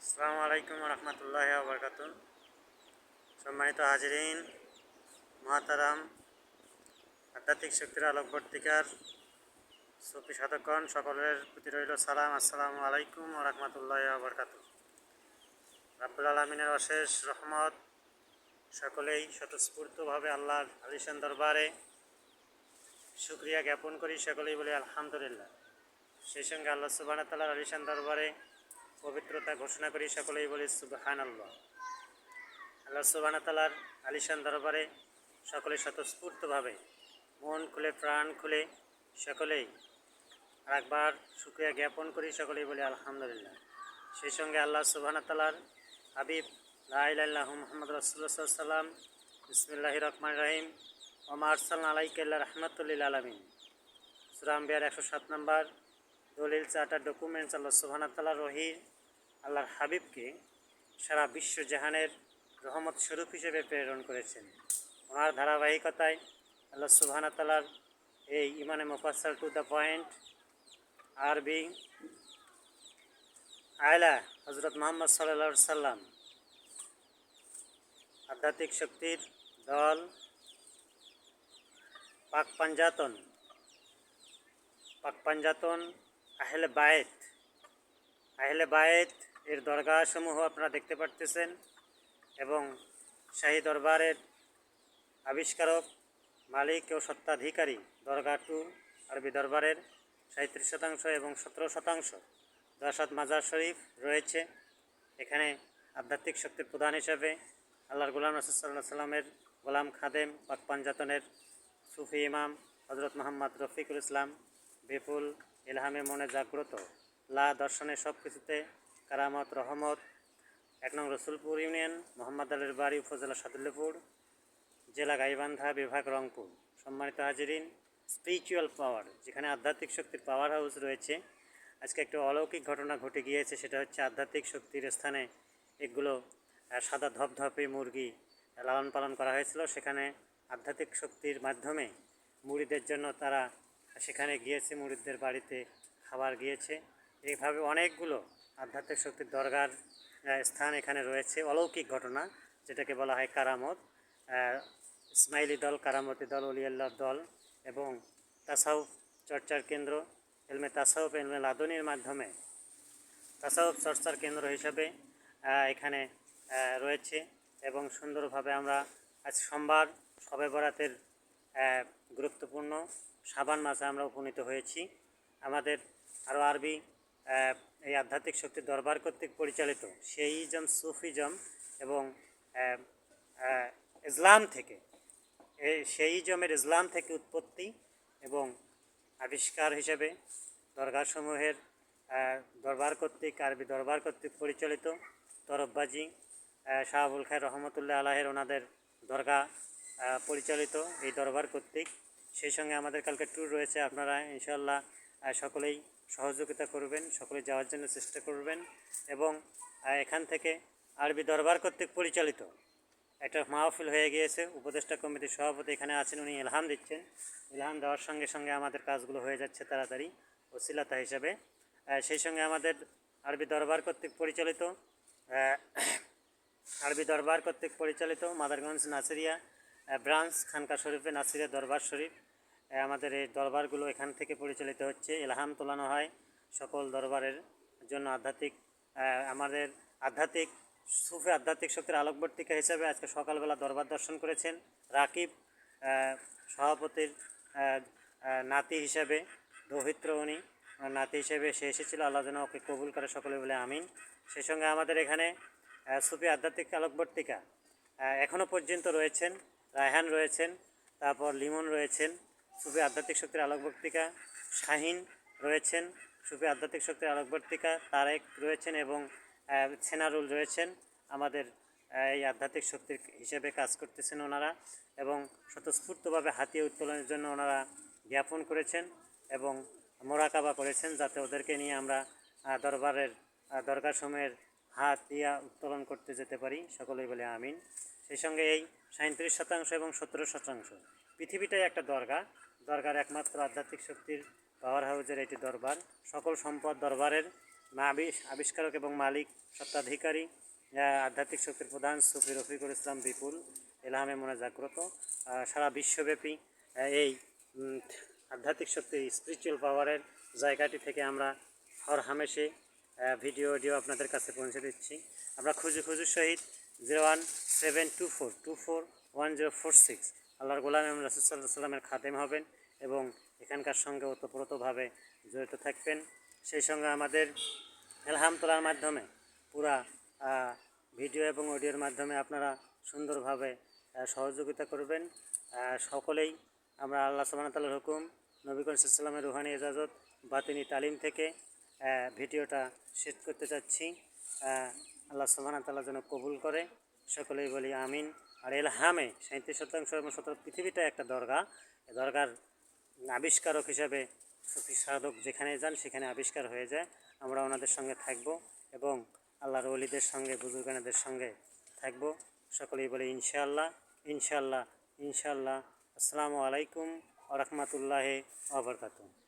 আসসালামু আলাইকুম রহমতুল্লাহ বরকাত। সম্মানিত হাজিরিন মহাতারাম, আধ্যাত্মিক শক্তির আলোকবর্তিকার সুফি সাধকগণ সকলের প্রতি রইল সালাম। আসসালামু আলাইকুম রহমতুল্লাহ বরকাত। রাব্বুল আলমিনের অশেষ রহমত, সকলেই স্বতঃস্ফূর্তভাবে আল্লাহর আলিশান দরবারে শুকরিয়া জ্ঞাপন করি, সকলেই বলি আলহামদুলিল্লাহ। সেই সঙ্গে আল্লাহ সুবহানাহু ওয়া তাআলার আলিশান দরবারে পবিত্রতা ঘোষণা করি, সকলেই বলি সুবহানাল্লাহ। আল্লাহ সুবহানাহু ওয়া তাআলার আলিশান দরবারে সকলেই স্বতঃস্ফূর্তভাবে মন খুলে প্রাণ খুলে সকলেই আরেকবার শুকরিয়া জ্ঞাপন করি, সকলেই বলি আলহামদুলিল্লাহ। সেই সঙ্গে আল্লাহ সুবহানাহু ওয়া তাআলার হাবিব লা ইলাহা ইল্লাল্লাহু মুহাম্মাদুর রাসূলুল্লাহ সাল্লাল্লাহু আলাইহি ওয়াসাল্লাম বিসমিল্লাহির রহমানির রহিম ওয়া মা আরসালনা আলাইকা ইল্লা রাহমাতাল লিল আলামিন সূরা আম্বিয়ার 107 নম্বর দলিল চার্টার ডকুমেন্টস। আল্লাহ সুবহানাহু ওয়া তাআলার ওহী আল্লাহর হাবিবকে সারা বিশ্ব জাহানের রহমত স্বরূপ হিসেবে প্রেরণ করেছেন। ওনার ধারাবাহিকতায় আল্লাহ সুবহানাহু ওয়া তাআলার এই ইমানে মুফাসসাল টু দ্য পয়েন্ট আরবি আয়লা হযরত মুহাম্মদ সাল্লাল্লাহু আলাইহি সাল্লাম আধ্যাত্মিক শক্তির দল পাক পাঞ্জাতন আহলে বায়েত এর দরগাসমূহ আপনারা দেখতে পারতেছেন এবং শাহী দরবারের আবিষ্কারক, মালিক ও সত্ত্বাধিকারী দরগা টু আরবি দরবারের 37% এবং 17% 10 মাজার শরীফ রয়েছে। এখানে আধ্যাত্মিক শক্তির প্রধান হিসাবে আল্লাহর গোলাম রাসূল সাল্লাল্লাহু আলাইহি সাল্লামের গোলাম খাদেম পাক পাঞ্জাতনের সুফি ইমাম হযরত মুহাম্মদ রফিকুল ইসলাম বিপুল ইলহামে মনে জাগ্রত লা দর্শনের সব কিছুতে কারামত রহমত 1 নং রসুলপুর ইউনিয়ন মোহাম্মদ আলীর বাড়ি উপজেলা সাদুল্যপুর জেলা গাইবান্ধা বিভাগ রংপুর। সম্মানিত হাজিরিন, স্পিরিচুয়াল পাওয়ার, যেখানে আধ্যাত্মিক শক্তির পাওয়ার হাউস রয়েছে। আজকে একটু অলৌকিক ঘটনা ঘটে গিয়েছে, সেটা হচ্ছে আধ্যাত্মিক শক্তির স্থানে এগুলো সাদা ধপধপে মুরগি লালন পালন করা হয়েছিল। সেখানে আধ্যাত্মিক শক্তির মাধ্যমে মুরিদের জন্য তারা সেখানে গিয়েছে, মুরিদদের বাড়িতে খাবার গিয়েছে। এইভাবে অনেকগুলো আধ্যাত্মিক শক্তির দরগার স্থান এখানে রয়েছে। অলৌকিক ঘটনা, যেটাকে বলা হয় কারামত, ইসমাইলি দল, কারামতি দল, অলিয়াল্লাহ দল এবং তাসাউফ চর্চার কেন্দ্র, এলমে তাসাউফ এলমে লাদনির মাধ্যমে তাসাউফ চর্চার কেন্দ্র হিসাবে এখানে রয়েছে। এবং সুন্দরভাবে আমরা আজ সোমবার শবে বরাতের গুরুত্বপূর্ণ শাবান মাসে আমরা উপনীত হয়েছি। আমাদের আরও আরবি এই আধ্যাত্মিক শক্তির দরবার কর্তৃক পরিচালিত সেইজম, সুফিজম এবং ইসলাম থেকে, সেইজমের ইসলাম থেকে উৎপত্তি এবং আবিষ্কার হিসেবে দরগাসমূহের দরবার কর্তৃক, আরবি দরবার কর্তৃক পরিচালিত তরফবাজি শাহ আবুল খায়ের রহমতুল্লাহ আলাহের ওনাদের দরগা পরিচালিত এই দরবার কর্তৃক। সেই সঙ্গে আমাদের কালকে ট্যুর রয়েছে, আপনারা ইনশাআল্লাহ সকলেই সহযোগিতা করবেন, সকলে যাওয়ার জন্য চেষ্টা করবেন। এবং এখান থেকে আরবি দরবার কর্তৃক পরিচালিত একটা মাহফিল হয়ে গিয়েছে। উপদেষ্টা কমিটির সভাপতি এখানে আছেন, উনি ইলহাম দিচ্ছেন। ইলহাম দেওয়ার সঙ্গে সঙ্গে আমাদের কাজগুলো হয়ে যাচ্ছে তাড়াতাড়ি ওসিলাতা হিসাবে। সেই সঙ্গে আমাদের আরবি দরবার কর্তৃক পরিচালিত মাদারগঞ্জ নাসিরিয়া ব্রাঞ্চ খানকা শরীফে নাসিরিয়া দরবার শরীফ, আমাদের এই দরবারগুলো এখান থেকে পরিচালিত হচ্ছে। ইলহাম তোলানো হয় সকল দরবারের জন্য। আমাদের সুফি আধ্যাত্মিক শক্তির আলোকবর্তিকা হিসাবে আজকে সকালবেলা দরবার দর্শন করেছেন রাকিব, সভাপতির নাতি হিসাবে, দৌহিত্র উনি নাতি হিসেবে সে এসেছিল। আল্লাহ যেন ওকে কবুল করে, সকলে বলে আমিন। সেই সঙ্গে আমাদের এখানে সুফি আধ্যাত্মিক আলোকবর্তিকা এখনও পর্যন্ত রয়েছেন, রায়হান রয়েছেন, তারপর লিমন রয়েছেন। সুফি আধ্যাত্মিক শক্তির আলোকবর্তিকা শাহিন রয়েছেন, সুফি আধ্যাত্মিক শক্তির আলোকবর্তিকা তারেক রয়েছেন এবং সেনারুল রয়েছেন। আমাদের এই আধ্যাত্মিক শক্তির হিসেবে কাজ করতেছেন ওনারা এবং স্বতঃস্ফূর্তভাবে হাতিয়ে উত্তোলনের জন্য ওনারা জ্ঞাপন করেছেন এবং মোরাকাবা করেছেন, যাতে ওদেরকে নিয়ে আমরা দরগার সময়ের হাতিয়া উত্তোলন করতে যেতে পারি, সকলেই বলে আমিন। সেই সঙ্গে এই 37% এবং 17% পৃথিবীটাই একটা দরগার একমাত্র আধ্যাত্মিক শক্তির পাওয়ার হাউসের এটি দরবার। সকল সম্পদ দরবারের, আবিষ্কারক এবং মালিক সত্ত্বাধিকারী আধ্যাত্মিক শক্তির প্রধান সুফি রফিকুল ইসলাম বিপুল এলহামে মনে জাগ্রত। সারা বিশ্বব্যাপী এই আধ্যাত্মিক শক্তি স্পিরিচুয়াল পাওয়ারের জায়গাটি থেকে আমরা হরহামেশে ভিডিও আপনাদের কাছে পৌঁছে দিচ্ছি। আমরা খুঁজুর সহিত 01724241046 আল্লাহর গোলাম এবং রাসূল সাল্লাল্লাহু আলাইহি সাল্লামের খাদেম হবেন এবং এখানকার সঙ্গে ওতপ্রোতভাবে জড়িত থাকবেন। সেই সঙ্গে আমাদের এলহাম তোলার মাধ্যমে পুরা ভিডিও এবং অডিওর মাধ্যমে আপনারা সুন্দরভাবে সহযোগিতা করবেন। সকলেই আমরা আল্লাহ সুবহানাহু ওয়া তাআলার হুকুম, নবী করিম সাল্লাল্লাহু আলাইহি ওয়াসাল্লামের রুহানি ইজাজত, বাতিনি তালিম থেকে ভিডিওটা শেষ করতে চাচ্ছি। আল্লাহ সুবহানাহু ওয়া তাআলা যেন কবুল করে, সকলেই বলি আমিন। আর এলহামে 37% এবং 17 পৃথিবীটা একটা দরগা। দরগার আবিষ্কারক হিসাবে সুফি সাধক যেখানে যান সেখানে আবিষ্কার হয়ে যায়। আমরা ওনাদের সঙ্গে থাকব এবং আল্লাহর ওলিদের সঙ্গে বুজুর্গানদের সঙ্গে থাকব। সকলেই বলি ইনশাআল্লাহ ইনশাআল্লাহ ইনশাআল্লাহ। আসসালামু আলাইকুম ওয়া রাহমাতুল্লাহি ওয়া বারাকাতুহু।